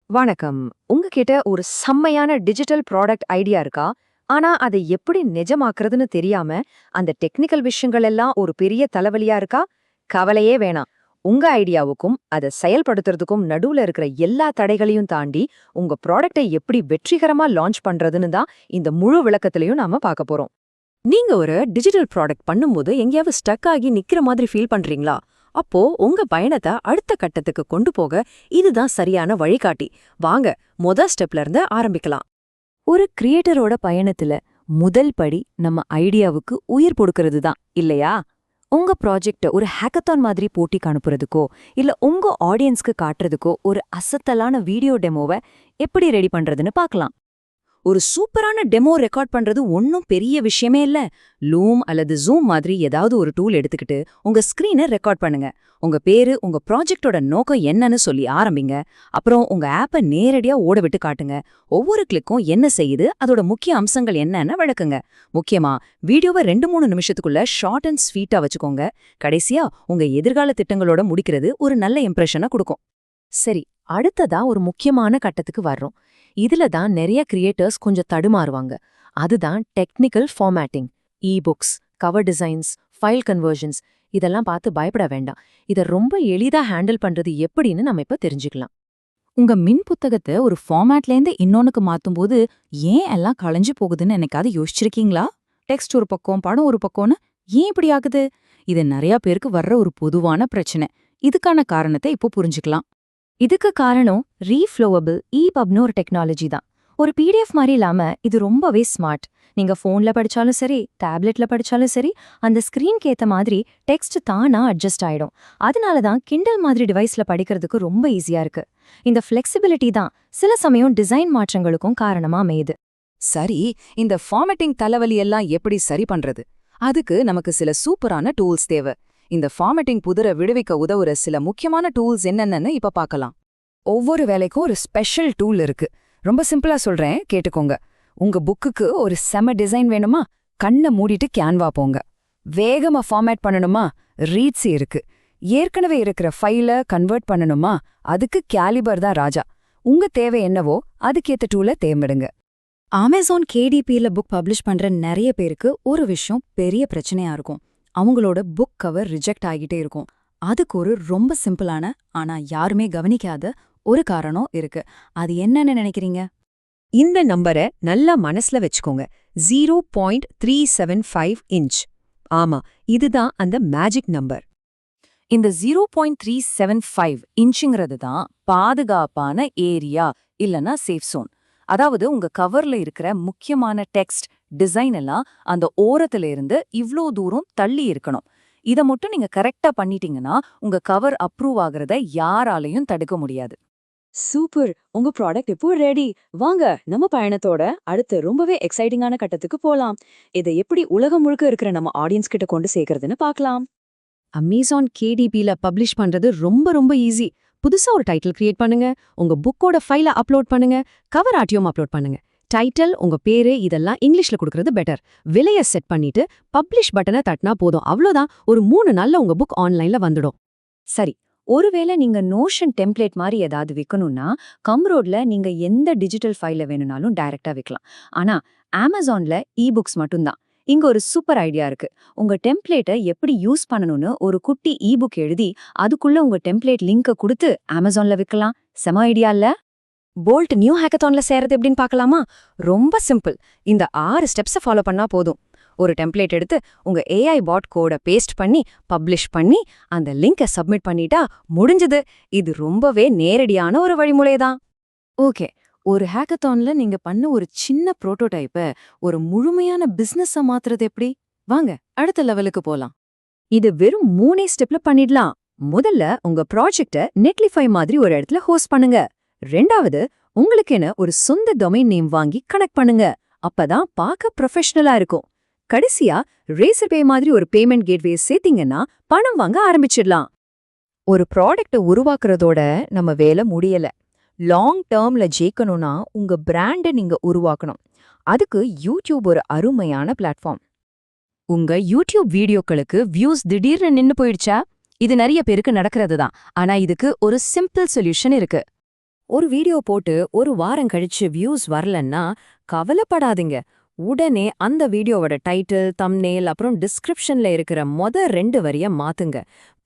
வணக்கம். உங்ககிட்ட ஒரு செம்மையான டிஜிட்டல் ப்ராடக்ட் ஐடியா இருக்கா? ஆனா அதை எப்படி நிஜமாக்குறதுன்னு தெரியாம, அந்த டெக்னிக்கல் விஷயங்கள் எல்லாம் ஒரு பெரிய தலைவலியா இருக்கா? கவலையே வேணாம். உங்க ஐடியாவுக்கும் அதை செயல்படுத்துறதுக்கும் நடுவுல இருக்கிற எல்லா தடைகளையும் தாண்டி, உங்க ப்ராடக்ட்டை எப்படி வெற்றிகரமா லான்ச் பண்றதுன்னு தான் இந்த முழு விளக்கத்திலையும் நாம பார்க்க போறோம். நீங்க ஒரு டிஜிட்டல் ப்ராடக்ட் பண்ணும்போது எங்கேயாவது ஸ்டக் ஆகி நிக்கிற மாதிரி ஃபீல் பண்றீங்களா? அப்போ உங்க பயணத்தை அடுத்த கட்டத்துக்கு கொண்டு போக இதுதான் சரியான வழிகாட்டி. வாங்க ஸ்டெப்ல இருந்து ஆரம்பிக்கலாம். ஒரு கிரியேட்டரோட பயணத்துல முதல் படி நம்ம ஐடியாவுக்கு உயிர் கொடுக்கறது தான் இல்லையா? உங்க ப்ராஜெக்ட ஒரு ஹேக்கத்தான் மாதிரி போட்டிக்கு அனுப்புறதுக்கோ இல்ல உங்க ஆடியன்ஸ்க்கு காட்டுறதுக்கோ ஒரு அசத்தலான வீடியோ டெமோவை எப்படி ரெடி பண்றதுன்னு பார்க்கலாம். ஒரு சூப்பரான டெமோ ரெக்கார்ட் பண்றது ஒன்னும் பெரிய விஷயமே இல்ல. லூம் அல்லது ஜூம் மாதிரி ஏதாவது ஒரு டூல் எடுத்துக்கிட்டு உங்க ஸ்கிரீனை ரெக்கார்ட் பண்ணுங்க. உங்க பேரு, உங்க ப்ராஜெக்டோட நோக்கம் என்னன்னு சொல்லி ஆரம்பிங்க. அப்புறம் உங்க ஆப்பை நேரடியா ஓட விட்டு காட்டுங்க. ஒவ்வொரு கிளிக்கும் என்ன செய்யுது, அதோட முக்கிய அம்சங்கள் என்னன்னு விளக்குங்க. முக்கியமா வீடியோவை 2-3 நிமிஷத்துக்குள்ள ஷார்ட் அண்ட் ஸ்வீட்டா வச்சுக்கோங்க. கடைசியா உங்க எதிர்கால திட்டங்களோட முடிக்கிறது ஒரு நல்ல இம்ப்ரெஷனை கொடுக்கும். சரி, அடுத்ததா ஒரு முக்கியமான கட்டத்துக்கு வர்றோம். இதுல தான் நிறைய கிரியேட்டர்ஸ் கொஞ்சம் தடுமாறுவாங்க. அதுதான் technical formatting. Books, cover designs, file conversions இதெல்லாம் பார்த்து பயப்பட வேண்டாம். இதை ரொம்ப எளிதா ஹேண்டில் பண்றது எப்படின்னு நம்ம இப்ப தெரிஞ்சுக்கலாம். உங்க மின் புத்தகத்தை ஒரு ஃபார்மேட்லேருந்து இன்னொன்னுக்கு மாத்தும்போது ஏன் எல்லாம் களைஞ்சு போகுதுன்னு என்னைக்காவது யோசிச்சிருக்கீங்களா? டெக்ஸ்ட் ஒரு பக்கம், படம் ஒரு பக்கம்னு ஏன் இப்படி ஆகுது? இது நிறைய பேருக்கு வர்ற ஒரு பொதுவான பிரச்சனை. இதுக்கான காரணத்தை இப்போ புரிஞ்சுக்கலாம். இதுக்கு காரணம் ரீஃப்ளோவபிள் EPUBனு ஒரு டெக்னாலஜி தான். ஒரு PDF மாதிரி இல்லாம இது ரொம்பவே ஸ்மார்ட். நீங்க ஃபோன்ல படிச்சாலும் சரி, டேப்லெட்ல படிச்சாலும் சரி, அந்த ஸ்கிரீன்க்கு ஏத்த மாதிரி டெக்ஸ்ட் தானா அட்ஜஸ்ட் ஆயிடும். அதனால தான் கிண்டல் மாதிரி டிவைஸ்ல படிக்கிறதுக்கு ரொம்ப ஈஸியா இருக்கு. இந்த ஃபிளெக்சிபிலிட்டி தான் சில சமயம் டிசைன் மாற்றங்களுக்கும் காரணமா அமையுது. சரி, இந்த ஃபார்மேட்டிங் தலைவலி எல்லாம் எப்படி சரி பண்றது? அதுக்கு நமக்கு சில சூப்பரான டூல்ஸ் தேவை. இந்த ஃபார்மேட்டிங் புதிர விடுவிக்க உதவுற சில முக்கியமான டூல்ஸ் என்னென்னு இப்ப பார்க்கலாம். ஒவ்வொரு வேலைக்கும் ஒரு ஸ்பெஷல் டூல் இருக்கு. ரொம்ப சிம்பிளா சொல்றேன், கேட்டுக்கோங்க. உங்க புக்குக்கு ஒரு செம டிசைன் வேணுமா? கண்ணை மூடிட்டு கேன்வா போங்க. வேகமா ஃபார்மேட் பண்ணணுமா? ரீட்ஸி இருக்கு. ஏற்கனவே இருக்கிற ஃபைலை கன்வெர்ட் பண்ணணுமா? அதுக்கு கேலிபர் தான் ராஜா. உங்க தேவை என்னவோ அதுக்கேத்த டூலை தேர்ந்தெடுங்க. Amazon KDPல புக் பப்ளிஷ் பண்ற நிறைய பேருக்கு ஒரு விஷயம் பெரிய பிரச்சனையா இருக்கும். அவங்களோட புக் கவர் ரிஜெக்ட் ஆகிட்டே இருக்கும். அதுக்கு ஒரு ரொம்ப சிம்பிளான ஆனா யாருமே கவனிக்காத ஒரு காரணம் இருக்கு. அது என்னன்னு நினைக்கிறீங்க? இந்த நம்பரை நல்லா மனசுல வச்சுக்கோங்க. 0.375 இன்ச். ஆமா, இதுதான் அந்த மேஜிக் நம்பர். இந்த 0.375 இன்ச்சுங்கிறது தான் பாதுகாப்பான ஏரியா இல்லனா சேஃப் சோன். அதாவது உங்க கவர்ல இருக்கிற முக்கியமான டெக்ஸ்ட், டிசைன் எல்லாம் அந்த ஓரத்துல இருந்து இவ்ளோ தூரம் தள்ளி இருக்கணும். இத மட்டும் நீங்க கரெக்டா பண்ணிட்டீங்கன்னா உங்க கவர் அப்ரூவ் ஆகுறத யாராலையும் தடுக்க முடியாது. சூப்பர், உங்க ப்ராடக்ட் இப்போ ரெடி. வாங்க நம்ம பயணத்தோட அடுத்து ரொம்பவே எக்ஸைட்டிங்கான கட்டத்துக்கு போலாம். இதை எப்படி உலகம் முழுக்க இருக்கிற நம்ம ஆடியன்ஸ் கிட்ட கொண்டு சேர்க்கறதுன்னு பார்க்கலாம். Amazon KDPல பப்ளிஷ் பண்றது ரொம்ப ரொம்ப ஈஸி. புதுசா ஒரு டைட்டில் கிரியேட் பண்ணுங்க, உங்க புக்கோட ஃபைலை அப்லோட் பண்ணுங்க, கவர் ஆர்டியும் அப்லோட் பண்ணுங்க. டைட்டில், உங்க பேரு இதெல்லாம் இங்கிலீஷ்ல கொடுக்கறது பெட்டர். விலைய செட் பண்ணிட்டு பப்ளிஷ் பட்டனை தட்டினா போதும். அவ்வளோதான், ஒரு 3 நாள்ல உங்க புக் ஆன்லைன்ல வந்துடும். சரி, ஒருவேளை நீங்க நோஷன் டெம்ப்ளேட் மாதிரி ஏதாவது விற்கணும்னா கம்ரோட்ல நீங்க எந்த டிஜிட்டல் ஃபைல வேணும்னாலும் டைரக்டா விற்கலாம். ஆனா Amazonல புக்ஸ் மட்டும்தான். இங்க ஒரு சூப்பர் ஐடியா இருக்கு. உங்க டெம்ப்ளேட்டை எப்படி யூஸ் பண்ணணும்னு ஒரு குட்டி புக் எழுதி அதுக்குள்ள உங்க டெம்ப்ளேட் லிங்கை கொடுத்து Amazonல விற்கலாம். செம ஐடியா இல்ல? போல்ட் நியூ ஹேக்கத்தான்ல சேரது எப்படின்னு பார்க்கலாமா? ரொம்ப சிம்பிள். இந்த 6 ஸ்டெப்ஸை ஃபாலோ பண்ணா போதும். ஒரு டெம்ப்ளேட் எடுத்து உங்க AI பாட் கோட பேஸ்ட் பண்ணி பப்ளிஷ் பண்ணி அந்த லிங்கை சப்மிட் பண்ணிட்டா முடிஞ்சது. இது ரொம்பவே நேரடியான ஒரு வழிமுறை தான். ஓகே, ஒரு ஹேக்கத்தான்ல நீங்க பண்ண ஒரு சின்ன புரோட்டோடைப்பை ஒரு முழுமையான பிசினஸா மாத்துறது எப்படி? வாங்க அடுத்த லெவலுக்கு போலாம். இது வெறும் 3 ஸ்டெப்ல பண்ணிடலாம். முதல்ல உங்க ப்ராஜெக்ட நெட்லிஃபை மாதிரி ஒரு இடத்துல ஹோஸ்ட் பண்ணுங்க. ரெண்டாவது, உங்களுக்கென ஒரு சொந்த டொமைன் நேம் வாங்கி கனெக்ட் பண்ணுங்க. அப்பதான் பார்க்க ப்ரொஃபஷனலா இருக்கும். கடைசியா ரேசர்பே மாதிரி ஒரு பேமெண்ட் கேட்வே சேர்த்தீங்கன்னா பணம் வாங்க ஆரம்பிச்சிடலாம். ஒரு ப்ராடக்ட உருவாக்குறதோட நம்ம வேலை முடியல. லாங் டேர்ம்ல ஜெயிக்கணும்னா உங்க பிராண்டை நீங்க உருவாக்கணும். அதுக்கு யூடியூப் ஒரு அருமையான பிளாட்ஃபார்ம். உங்க யூடியூப் வீடியோக்களுக்கு வியூஸ் திடீர்னு நின்னு போயிடுச்சா? இது நிறைய பேருக்கு நடக்கிறது தான். ஆனா இதுக்கு ஒரு சிம்பிள் சொல்யூஷன் இருக்கு. ஒரு வீடியோ போட்டு ஒரு வாரம் கழிச்சு வியூஸ் வரலன்னா கவலைப்படாதீங்க. உடனே அந்த வீடியோவோட டைட்டில், தம்ப்நெயில் அப்புறம் டிஸ்கிரிப்ஷன்ல இருக்கிற 2 வரிய மாத்துங்க.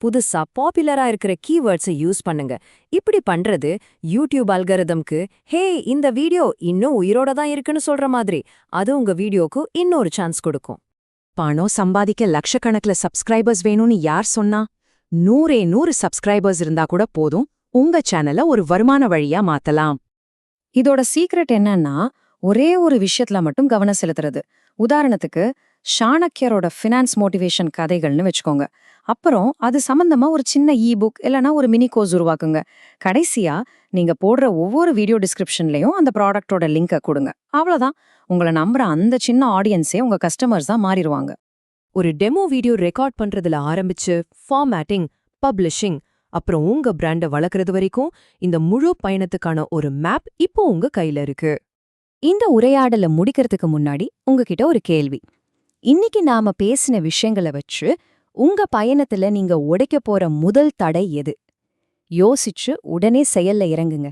புதுசா பாப்புலரா இருக்கிற கீவேர்ட்ஸை யூஸ் பண்ணுங்க. இப்படி பண்றது யூடியூப் அல்காரிதம்க்கு ஹே இந்த வீடியோ இன்னும் உயிரோட தான் இருக்குன்னு சொல்ற மாதிரி அது உங்க வீடியோக்கு இன்னொரு சான்ஸ் கொடுக்கும். பணம் சம்பாதிக்க லட்சக்கணக்கில் சப்ஸ்கிரைபர்ஸ் வேணும்னு யார் சொன்னா? 100 சப்ஸ்கிரைபர்ஸ் இருந்தா கூட போதும், உங்க சேனலை ஒரு வருமான வழியா மாத்தலாம். இதோட சீக்ரெட் என்னன்னா, ஒரே ஒரு விஷயத்துல மட்டும் கவனம் செலுத்துறது. உதாரணத்துக்கு சாணக்கியரோட ஃபினான்ஸ் மோட்டிவேஷன் கதைகள்னு வச்சுக்கோங்க. அப்புறம் அது சம்பந்தமா ஒரு சின்ன புக் இல்லனா ஒரு மினி கோர்ஸ் உருவாக்குங்க. கடைசியா நீங்க போடுற ஒவ்வொரு வீடியோ டிஸ்கிரிப்ஷன்லயும் அந்த ப்ராடக்ட்டோட லிங்கை கொடுங்க. அவ்வளவுதான். உங்களை நம்புற அந்த சின்ன ஆடியன்ஸே உங்க கஸ்டமர்ஸ் தான் மாறிடுவாங்க. ஒரு டெமோ வீடியோ ரெக்கார்ட் பண்றதுல ஆரம்பிச்சு ஃபார்மேட்டிங், பப்ளிஷிங், அப்புறம் உங்க பிராண்ட வளர்க்கறது வரைக்கும் இந்த முழு பயணத்துக்கான ஒரு மேப் இப்போ உங்க கையில இருக்கு. இந்த உரையாடலை முடிக்கிறதுக்கு முன்னாடி உங்ககிட்ட ஒரு கேள்வி. இன்னைக்கு நாம பேசின விஷயங்களை வச்சு உங்க பயணத்துல நீங்க உடைக்க போற முதல் தடை எது? யோசிச்சு உடனே செயல்ல இறங்குங்க.